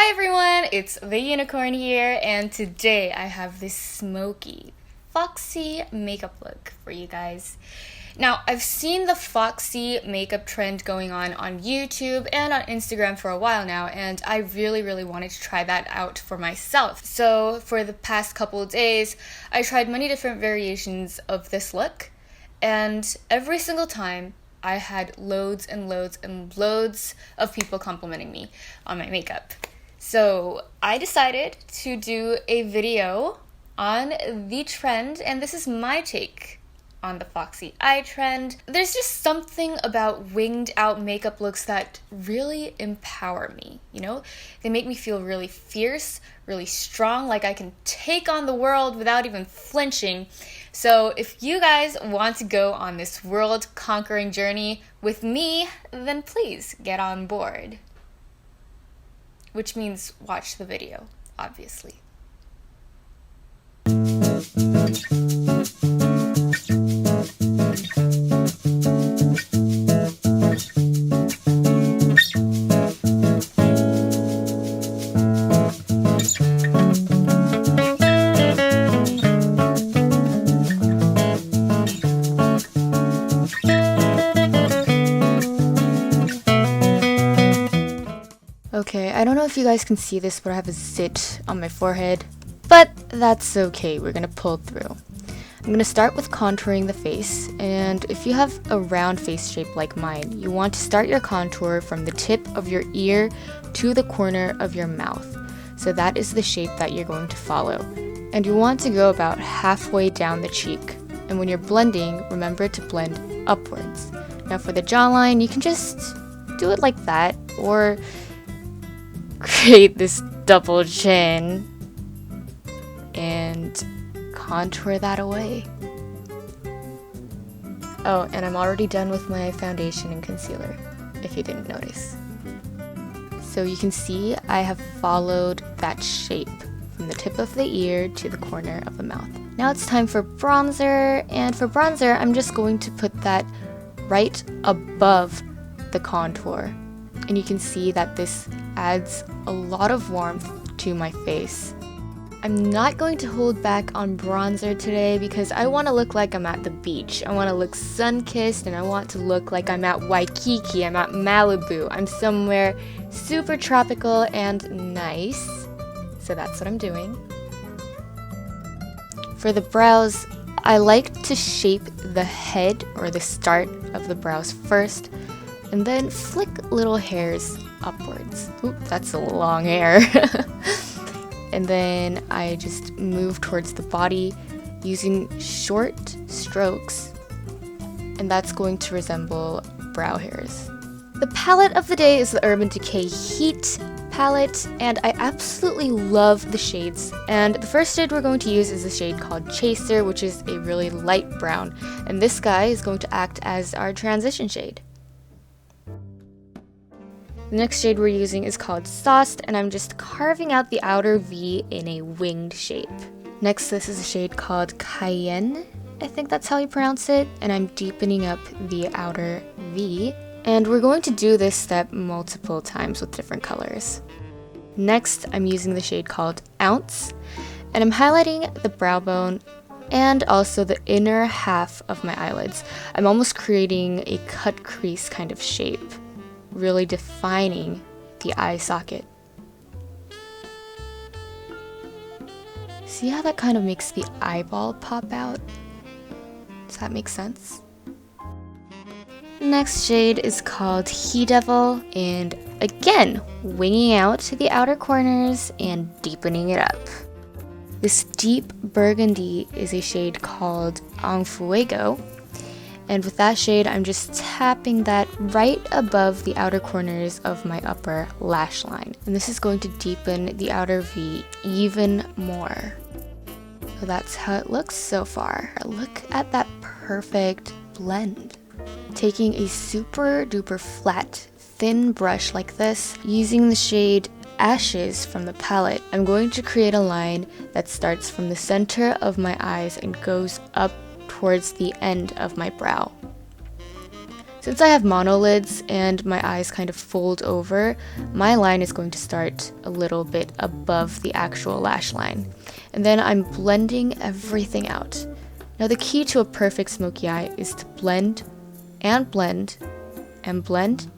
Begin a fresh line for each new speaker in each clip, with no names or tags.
Hi everyone, it's the unicorn here, and today I have this smoky, foxy makeup look for you guys. Now, I've seen the foxy makeup trend going on YouTube and on Instagram for a while now, and I really wanted to try that out for myself. So for the past couple of days, I tried many different variations of this look, and every single time I had loads and loads of people complimenting me on my makeup. So I decided to do a video on the trend, and this is my take on the foxy eye trend. There's just something about winged out makeup looks that really empower me, you know? They make me feel really fierce, really strong, like I can take on the world without even flinching. So if you guys want to go on this world-conquering journey with me, then please get on board. Which means watch the video, obviously. Okay, I don't know if you guys can see this, but I have a zit on my forehead, but that's okay, we're gonna pull through. I'm gonna start with contouring the face, and if you have a round face shape like mine, you want to start your contour from the tip of your ear to the corner of your mouth. So that is the shape that you're going to follow. And you want to go about halfway down the cheek. And when you're blending, remember to blend upwards. Now for the jawline, you can just do it like that, or create this double chin and contour that away. Oh, and I'm already done with my foundation and concealer, if you didn't notice. So you can see I have followed that shape from the tip of the ear to the corner of the mouth. Now it's time for bronzer, and for bronzer I'm just going to put that right above the contour. And you can see that this adds a lot of warmth to my face. I'm not going to hold back on bronzer today because I want to look like I'm at the beach. I want to look sun-kissed, and I want to look like I'm at Waikiki, I'm at Malibu. I'm somewhere super tropical and nice. So that's what I'm doing. For the brows, I like to shape the head or the start of the brows first, and then flick little hairs upwards. Oop, that's a long hair. And then I just move towards the body using short strokes, and that's going to resemble brow hairs. The palette of the day is the Urban Decay Heat palette, and I absolutely love the shades. And the first shade we're going to use is a shade called Chaser, which is a really light brown, and this guy is going to act as our transition shade. The next shade we're using is called Sauced, and I'm just carving out the outer V in a winged shape. Next, this is a shade called Cayenne, I think that's how you pronounce it, and I'm deepening up the outer V. And we're going to do this step multiple times with different colors. Next, I'm using the shade called Ounce, and I'm highlighting the brow bone and also the inner half of my eyelids. I'm almost creating a cut crease kind of shape, really defining the eye socket. See how that kind of makes the eyeball pop out? Does that make sense? Next shade is called He Devil, and again, winging out to the outer corners and deepening it up. This deep burgundy is a shade called En Fuego, and with that shade, I'm just tapping that right above the outer corners of my upper lash line. And this is going to deepen the outer V even more. So that's how it looks so far. Look at that perfect blend. Taking a super duper flat, thin brush like this, using the shade Ashes from the palette, I'm going to create a line that starts from the center of my eyes and goes up towards the end of my brow. Since I have monolids and my eyes kind of fold over, my line is going to start a little bit above the actual lash line. And then I'm blending everything out. Now the key to a perfect smoky eye is to blend and blend and blend,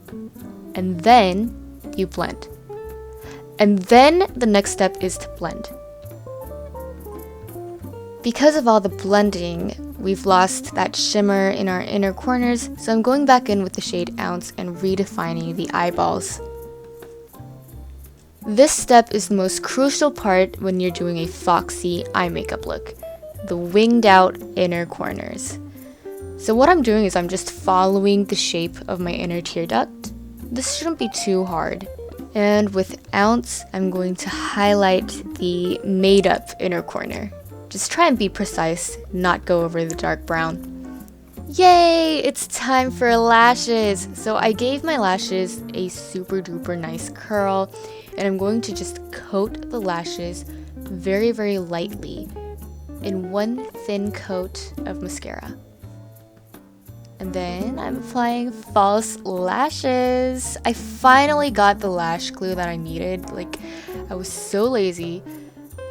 and then you blend. And then the next step is to blend. Because of all the blending, we've lost that shimmer in our inner corners, so I'm going back in with the shade Ounce and redefining the eyeballs. This step is the most crucial part when you're doing a foxy eye makeup look, the winged out inner corners. So what I'm doing is I'm just following the shape of my inner tear duct. This shouldn't be too hard. And with Ounce, I'm going to highlight the made up inner corner. Just try and be precise, not go over the dark brown. Yay! It's time for lashes! So I gave my lashes a super duper nice curl, and I'm going to just coat the lashes very, very lightly in one thin coat of mascara. And then I'm applying false lashes. I finally got the lash glue that I needed. Like, I was so lazy.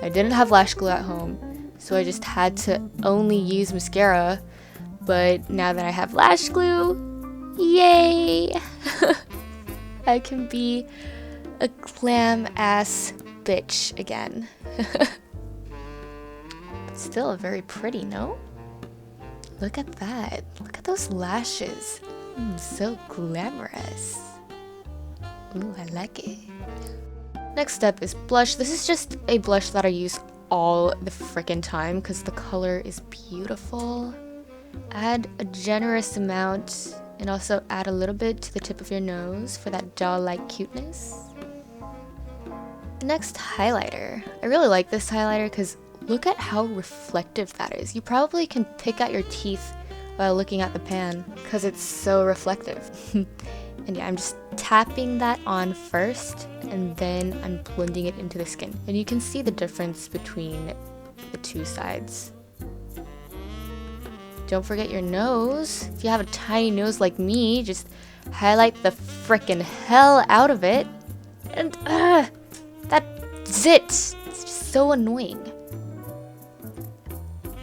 I didn't have lash glue at home. So I just had to only use mascara, but now that I have lash glue, yay! I can be a glam ass bitch again. But still very pretty, no? Look at that. Look at those lashes. So glamorous. Ooh, I like it. Next step is blush. This is just a blush that I use all the frickin' time because the color is beautiful. Add a generous amount and also add a little bit to the tip of your nose for that doll-like cuteness. Next, highlighter. I really like this highlighter because look at how reflective that is. You probably can pick out your teeth while looking at the pan because it's so reflective. And yeah, I'm just tapping that on first, and then I'm blending it into the skin. And you can see the difference between the two sides. Don't forget your nose. If you have a tiny nose like me, just highlight the frickin' hell out of it. And that's it. It's just so annoying.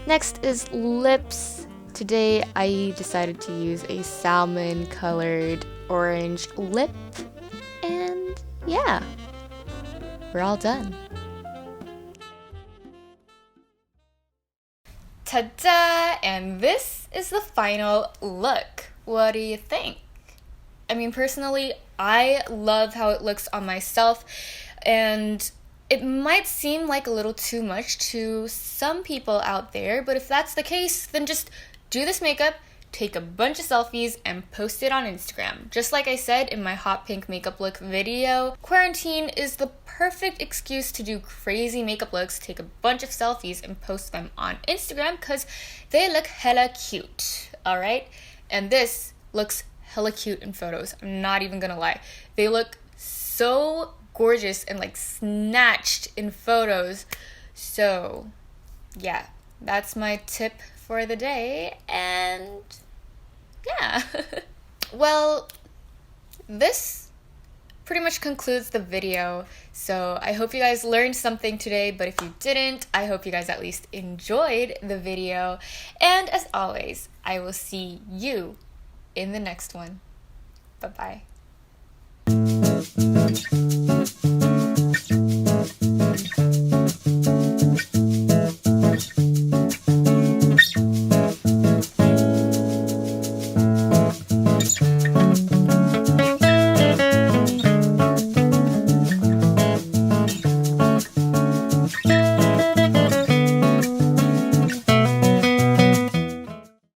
Next is lips. Today I decided to use a salmon colored orange lip, and yeah, we're all done. Ta-da! And this is the final look. What do you think? I mean, personally, I love how it looks on myself, and it might seem like a little too much to some people out there, but if that's the case, then just do this makeup, take a bunch of selfies, and post it on Instagram. Just like I said in my hot pink makeup look video, quarantine is the perfect excuse to do crazy makeup looks, take a bunch of selfies, and post them on Instagram because they look hella cute, alright? And this looks hella cute in photos. I'm not even gonna lie. They look so gorgeous and like snatched in photos. So yeah, that's my tip for the day, and yeah. Well, this pretty much concludes the video, so I hope you guys learned something today, but if you didn't, I hope you guys at least enjoyed the video, and as always, I will see you in the next one. Bye-bye.